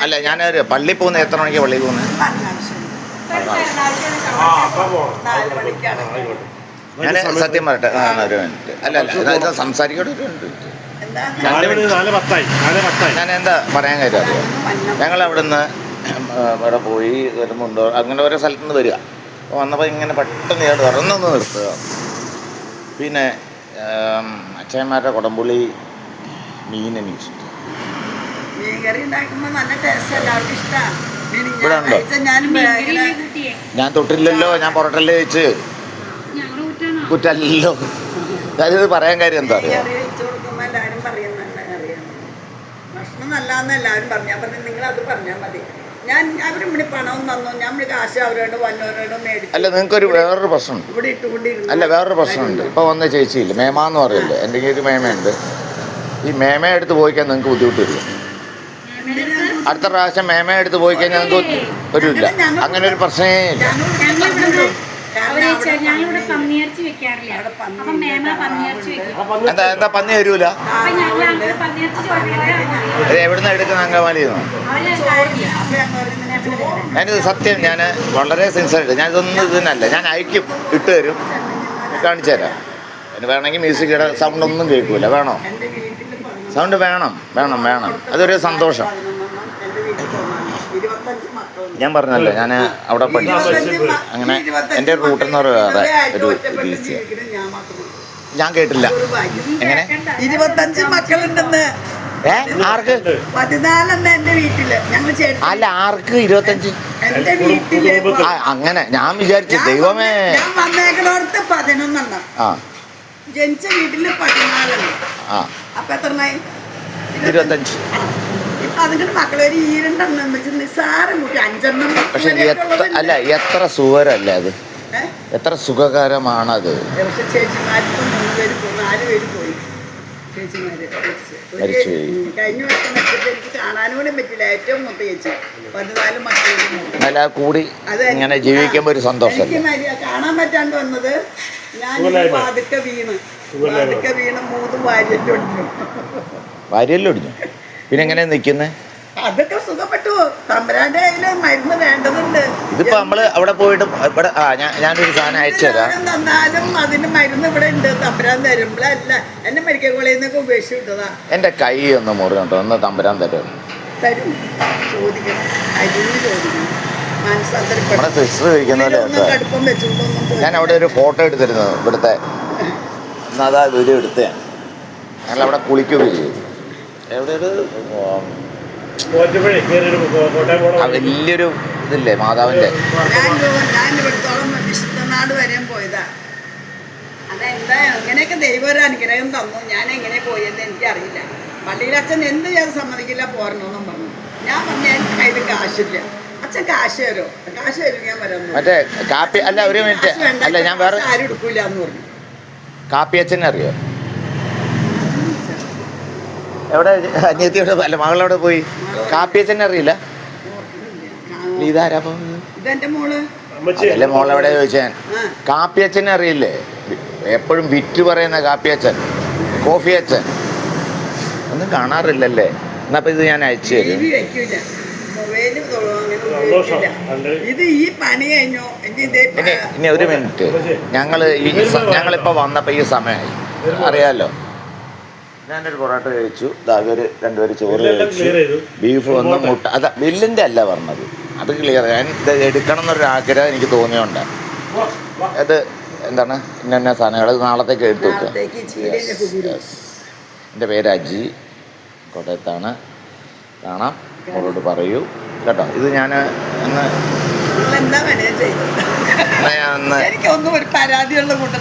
അല്ല ഞാനൊരു പള്ളി പോകുന്നത് എത്ര മണിക്ക് പള്ളി പോകുന്നത്? ഞാൻ സത്യം പറയട്ടെ, ഒരു മിനിറ്റ്. അല്ല സംസാരിക്കട്ടെ ഒരു മിനിറ്റ്. ഞാൻ എന്താ പറയാൻ കാര്യം അറിയാം. ഞങ്ങൾ അവിടെ നിന്ന് ഇവിടെ പോയി വരുന്നുണ്ടോ അങ്ങനെ ഓരോ സ്ഥലത്തു നിന്ന് വരിക. അപ്പോൾ വന്നപ്പോൾ ഇങ്ങനെ പെട്ടെന്ന് ഞാൻ തുറന്നൊന്ന് നിർത്തുക. പിന്നെ അച്ഛന്മാരുടെ കുടംപുളി മീൻ എനിക്ക് ഇഷ്ടം. ഇവിടെ ഉണ്ടോ? ഞാൻ തൊട്ടില്ലല്ലോ, ഞാൻ പൊറോട്ടല്ലേ വെച്ച് കുറ്റല്ലോ. ഞാനിത് പറയാൻ കാര്യം എന്താ അറിയാം, എല്ലാവരും പറഞ്ഞു. ഞാൻ പറഞ്ഞു നിങ്ങളത് പറഞ്ഞാൽ മതി. ഞാൻ അവരിവിടെ പണവും തന്നു, ഞാൻ കാശ് അവരോട് വന്നവരോട് മേടിച്ചു. അല്ല നിങ്ങൾക്കൊരു വേറൊരു പ്രശ്നമുണ്ട്. ഇവിടെ ഇട്ടുകൊണ്ടിരുന്നു. അല്ല വേറൊരു പ്രശ്നമുണ്ട്. ഇപ്പോൾ വന്ന ചേച്ചിയില്ല, മേമാന്ന് പറയില്ലേ, എൻ്റെ ഒരു മേമയുണ്ട്. ഈ മേമയെ എടുത്ത് പോയിക്കാൻ നിങ്ങൾക്ക് ബുദ്ധിമുട്ട് വരില്ല. അടുത്ത പ്രാവശ്യം മേമയെ എടുത്ത് പോയി കഴിഞ്ഞാൽ നിങ്ങൾക്ക് വരില്ല. അങ്ങനെ ഒരു പ്രശ്നമേ ഇല്ല. എന്താ പന്നി വരൂല? എവിടുന്ന് എടുക്കുന്ന അങ്കമാലിയിൽ നിന്ന്? ഞാനിത് സത്യം, ഞാൻ വളരെ സിൻസിയറായിട്ട് ഞാനിതൊന്നും ഇതിനല്ല, ഞാൻ അയക്കും, ഇട്ട് തരും, കാണിച്ചു തരാം. പിന്നെ വേണമെങ്കിൽ മ്യൂസിക്കിയുടെ സൗണ്ടൊന്നും കേൾക്കൂല. വേണോ? സൗണ്ട് വേണം വേണം വേണം, അതൊരു സന്തോഷം. ഞാൻ പറഞ്ഞല്ലോ, ഞാൻ അവിടെ പഠിച്ചു. അങ്ങനെ എൻ്റെ റൂട്ട് എന്ന് പറയുന്നത് ഒരു ബീച്ച്. ഞാൻ കേട്ടില്ല. എങ്ങനെ 25 മക്കളുണ്ടെന്ന്? ആർക്ക്? 14 എന്റെ വീട്ടില്. അല്ല ആർക്ക് 25? എന്റെ വീട്ടില്. അങ്ങനെ ഞാൻ വിചാരിച്ചു ദൈവമേ. ഞാൻ വന്നേക്കണോടത്ത് 11. ജനിച്ച വീട്ടില് 14. അപ്പൊ എത്രണ്ണായി? 25. അതിന്റെ മക്കളെ ഈരണ്ടെണ്ണം വെച്ച് നിസ്സാരം കൂട്ടി 5 പക്ഷെ അല്ല എത്ര സുഖകരല്ലേ അത്, എത്ര സുഖകരമാണത്. പക്ഷെ ചേച്ചിമാർക്ക് 3 പേര് 4 പേര് പോയി. ചേച്ചിമാര് മരിച്ചുപോയി. കഴിഞ്ഞ വർഷം വെച്ചിട്ട് എനിക്ക് കാണാനും പറ്റില്ല. ഏറ്റവും മൂത്ത ചേച്ചി 14 മക്കളും അല്ല കൂടി ഇങ്ങനെ ജീവിക്കുമ്പോ ഒരു സന്തോഷം. എനിക്ക് കാണാൻ പറ്റാണ്ട് വന്നത് ഞാൻ പതുക്കെ വീണ് 3 വാര്യല്ലൊടിഞ്ഞു. പിന്നെ എങ്ങനെ നിൽക്കുന്നേ? അതൊക്കെ സുഖപ്പെട്ടു. തമ്പുരാന്റെ കയ്യില് മരുന്ന് വേണ്ടതുണ്ട്. ഇതിപ്പോ നമ്മള് അവിടെ പോയിട്ട് ഇവിടെ ഞാനൊരു സാധനം അയച്ചു തരാം. തന്നാലും അതിന് മരുന്ന് ഇവിടെ ഉണ്ട്. തമ്പുരാൻ തരുമ്പോഴല്ല എന്നെ മെഡിക്കൽ കോളേജിൽ നിന്നൊക്കെ ഉപേക്ഷിച്ച് വിട്ടതാ. എന്റെ കൈ ഒന്ന് മുറിഞ്ഞിട്ടോ, ഒന്ന് തമ്പുരാൻ തരും. ചോദിക്കണം, അരിഞ്ഞ് ചോദിക്കണം. നമ്മുടെ സിസ്റ്റർ കഴിക്കുന്ന പോലെ. ഞാൻ അവിടെ ഒരു ഫോട്ടോ എടുത്തിരുന്നു ഇവിടുത്തെ. അതാ വീഡിയോ എടുത്തതാണ്. ഞങ്ങൾ അവിടെ കുളിക്കുകയും ചെയ്തു. എവിടെ വലിയൊരു ഇതില്ലേ മാതാവിന്റെ. ഞാൻ ഇവിടത്തോളം വിശുദ്ധനാട് വരെ പോയതാ. അതെന്താ എങ്ങനെയൊക്കെ ദൈവം ഒരു അനുഗ്രഹം തന്നു. ഞാൻ എങ്ങനെ പോയെന്ന് എനിക്കറിയില്ല. പള്ളിയിൽ അച്ഛൻ എന്ത് ചെയ്യാൻ സമ്മതിക്കില്ല, പോരണമെന്നും പറഞ്ഞു. ഞാൻ പറഞ്ഞു എനിക്ക് കയ്യിൽ കാശില്ല. അച്ഛൻ കാശ് തരോ? കാശ് തരും, ഞാൻ വരാം. മറ്റേ കാപ്പി അല്ല, ഒരു മിനിറ്റ്. അല്ല ഞാൻ വേറെ ആരും എടുക്കൂല എന്ന് പറഞ്ഞു. കാപ്പി അച്ഛനെ അറിയോ? എവിടെ അനിയത്തിയുടെ അല്ല മകളവിടെ പോയി? കാപ്പി അച്ഛനെ അറിയില്ല? ഇതാരാ? ഇതെന്റെ മോള്. അതല്ലേ മോളെവിടെ ചോദിച്ചാൽ. കാപ്പി അച്ഛനെ അറിയില്ലേ? എപ്പോഴും വിറ്റ് പറയുന്ന കാപ്പി അച്ഛൻ, കോഫി അച്ഛൻ ഒന്നും കാണാറില്ലല്ലേ? എന്നപ്പോ ഇത് ഞാൻ അയച്ചു തരും. ഇത് ഈ പണി കഴിഞ്ഞോ? ഇനി ഒരു മിനിറ്റ്. ഞങ്ങളിപ്പോ വന്നപ്പോ ഈ സമയമായി അറിയാലോ. ഞാനൊരു പൊറോട്ട കഴിച്ചു, ഇവര് 2 പേര് ചോറ് കഴിച്ചു, ബീഫ് വന്ന് മുട്ട. അതാ ബില്ലിൻ്റെ അല്ല പറഞ്ഞത്, അത് ക്ലിയർ. ഞാൻ ഇത് എടുക്കണം എന്നൊരു ആഗ്രഹം എനിക്ക് തോന്നിയോണ്ട്. അത് എന്താണ് ഇന്ന സാധനങ്ങൾ നാളത്തേക്ക് എടുത്തു വെക്കുക. എൻ്റെ പേര് അജി, കോട്ടയത്താണ്. കാണാം, അവളോട് പറയൂ കേട്ടോ. ഇത് ഞാൻ ഒന്ന് എനിക്കൊന്നും ഒരു പരാതിയുള്ള കൂട്ടം